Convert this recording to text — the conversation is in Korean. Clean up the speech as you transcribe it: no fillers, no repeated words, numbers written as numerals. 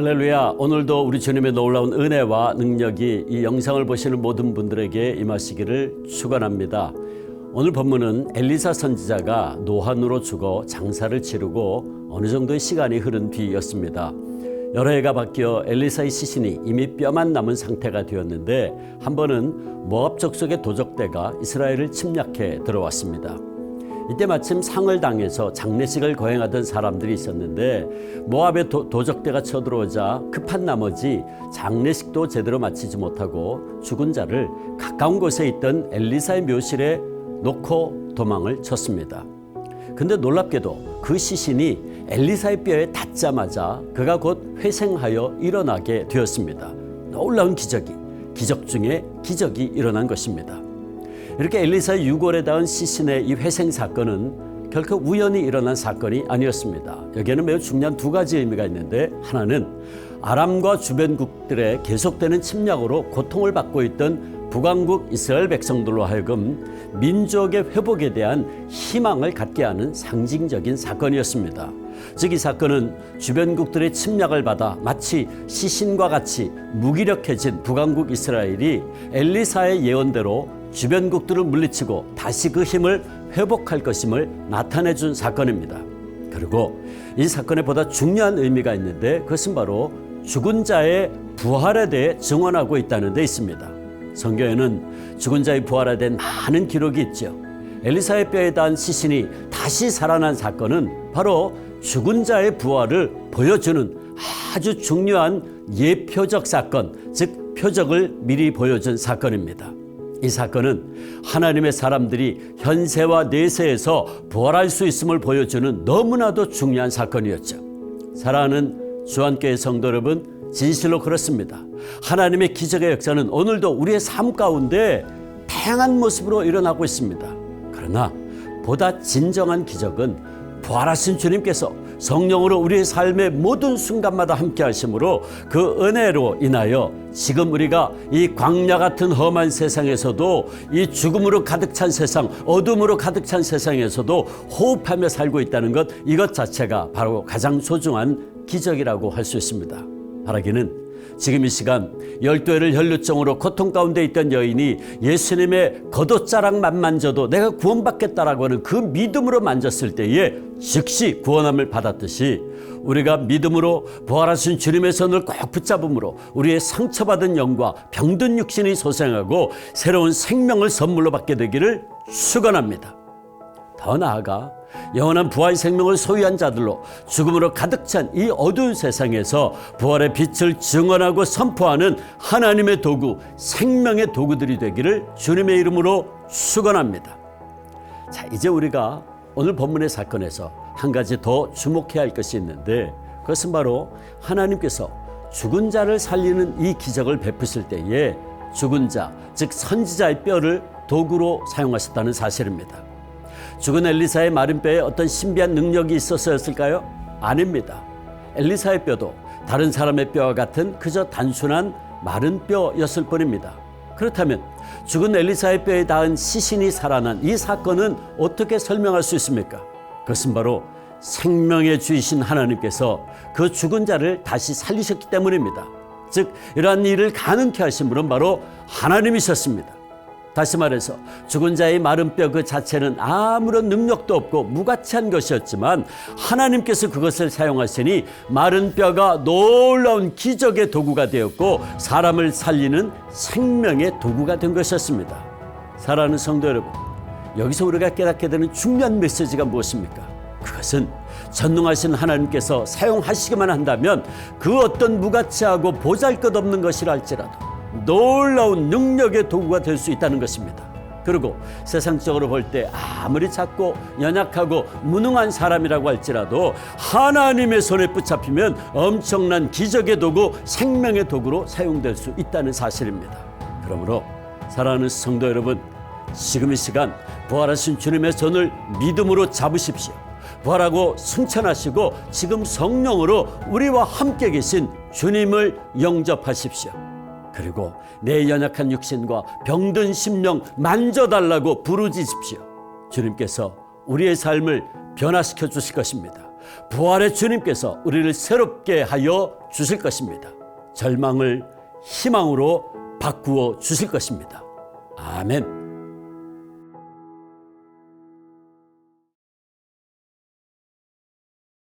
할렐루야. 오늘도 우리 주님의 놀라운 은혜와 능력이 이 영상을 보시는 모든 분들에게 임하시기를 축원합니다. 오늘 본문은 엘리사 선지자가 노환으로 죽어 장사를 치르고 어느 정도의 시간이 흐른 뒤였습니다. 여러 해가 바뀌어 엘리사의 시신이 이미 뼈만 남은 상태가 되었는데 한 번은 모압 족속의 도적대가 이스라엘을 침략해 들어왔습니다. 이때 마침 상을 당해서 장례식을 거행하던 사람들이 있었는데 모압의 도적대가 쳐들어오자 급한 나머지 장례식도 제대로 마치지 못하고 죽은 자를 가까운 곳에 있던 엘리사의 묘실에 놓고 도망을 쳤습니다. 근데 놀랍게도 그 시신이 엘리사의 뼈에 닿자마자 그가 곧 회생하여 일어나게 되었습니다. 놀라운 기적 중에 기적이 일어난 것입니다. 이렇게 엘리사의 유골에 닿은 시신의 이 회생 사건은 결코 우연히 일어난 사건이 아니었습니다. 여기에는 매우 중요한 두 가지 의미가 있는데, 하나는 아람과 주변국들의 계속되는 침략으로 고통을 받고 있던 북왕국 이스라엘 백성들로 하여금 민족의 회복에 대한 희망을 갖게 하는 상징적인 사건이었습니다. 즉 이 사건은 주변국들의 침략을 받아 마치 시신과 같이 무기력해진 북왕국 이스라엘이 엘리사의 예언대로 주변국들을 물리치고 다시 그 힘을 회복할 것임을 나타내 준 사건입니다. 그리고 이 사건에 보다 중요한 의미가 있는데, 그것은 바로 죽은 자의 부활에 대해 증언하고 있다는 데 있습니다. 성경에는 죽은 자의 부활에 대한 많은 기록이 있죠. 엘리사의 뼈에 닿은 시신이 다시 살아난 사건은 바로 죽은 자의 부활을 보여주는 아주 중요한 예표적 사건, 즉 표적을 미리 보여준 사건입니다. 이 사건은 하나님의 사람들이 현세와 내세에서 부활할 수 있음을 보여주는 너무나도 중요한 사건이었죠. 사랑하는 주안교회 성도 여러분, 진실로 그렇습니다. 하나님의 기적의 역사는 오늘도 우리의 삶 가운데 다양한 모습으로 일어나고 있습니다. 그러나 보다 진정한 기적은 부활하신 주님께서 성령으로 우리의 삶의 모든 순간마다 함께 하심으로 그 은혜로 인하여 지금 우리가 이 광야 같은 험한 세상에서도, 이 죽음으로 가득 찬 세상, 어둠으로 가득 찬 세상에서도 호흡하며 살고 있다는 것, 이것 자체가 바로 가장 소중한 기적이라고 할 수 있습니다. 바라기는 지금 이 시간 12해를 혈루증으로 고통 가운데 있던 여인이 예수님의 겉옷자락만 만져도 내가 구원받겠다라고 하는 그 믿음으로 만졌을 때에 즉시 구원함을 받았듯이, 우리가 믿음으로 부활하신 주님의 손을 꼭 붙잡음으로 우리의 상처받은 영과 병든 육신이 소생하고 새로운 생명을 선물로 받게 되기를 축원합니다. 더 나아가 영원한 부활 생명을 소유한 자들로 죽음으로 가득 찬 이 어두운 세상에서 부활의 빛을 증언하고 선포하는 하나님의 도구, 생명의 도구들이 되기를 주님의 이름으로 축원합니다. 자, 이제 우리가 오늘 본문의 사건에서 한 가지 더 주목해야 할 것이 있는데, 그것은 바로 하나님께서 죽은 자를 살리는 이 기적을 베푸실 때에 죽은 자, 즉 선지자의 뼈를 도구로 사용하셨다는 사실입니다. 죽은 엘리사의 마른 뼈에 어떤 신비한 능력이 있어서였을까요? 아닙니다. 엘리사의 뼈도 다른 사람의 뼈와 같은 그저 단순한 마른 뼈였을 뿐입니다. 그렇다면 죽은 엘리사의 뼈에 닿은 시신이 살아난 이 사건은 어떻게 설명할 수 있습니까? 그것은 바로 생명의 주이신 하나님께서 그 죽은 자를 다시 살리셨기 때문입니다. 즉 이러한 일을 가능케 하신 분은 바로 하나님이셨습니다. 다시 말해서 죽은 자의 마른 뼈 그 자체는 아무런 능력도 없고 무가치한 것이었지만 하나님께서 그것을 사용하시니 마른 뼈가 놀라운 기적의 도구가 되었고 사람을 살리는 생명의 도구가 된 것이었습니다. 사랑하는 성도 여러분, 여기서 우리가 깨닫게 되는 중요한 메시지가 무엇입니까? 그것은 전능하신 하나님께서 사용하시기만 한다면 그 어떤 무가치하고 보잘것없는 것이라 할지라도 놀라운 능력의 도구가 될 수 있다는 것입니다. 그리고 세상적으로 볼 때 아무리 작고 연약하고 무능한 사람이라고 할지라도 하나님의 손에 붙잡히면 엄청난 기적의 도구, 생명의 도구로 사용될 수 있다는 사실입니다. 그러므로 사랑하는 성도 여러분, 지금 이 시간 부활하신 주님의 손을 믿음으로 잡으십시오. 부활하고 승천하시고 지금 성령으로 우리와 함께 계신 주님을 영접하십시오. 그리고 내 연약한 육신과 병든 심령 만져달라고 부르짖으십시오. 주님께서 우리의 삶을 변화시켜 주실 것입니다. 부활의 주님께서 우리를 새롭게 하여 주실 것입니다. 절망을 희망으로 바꾸어 주실 것입니다. 아멘.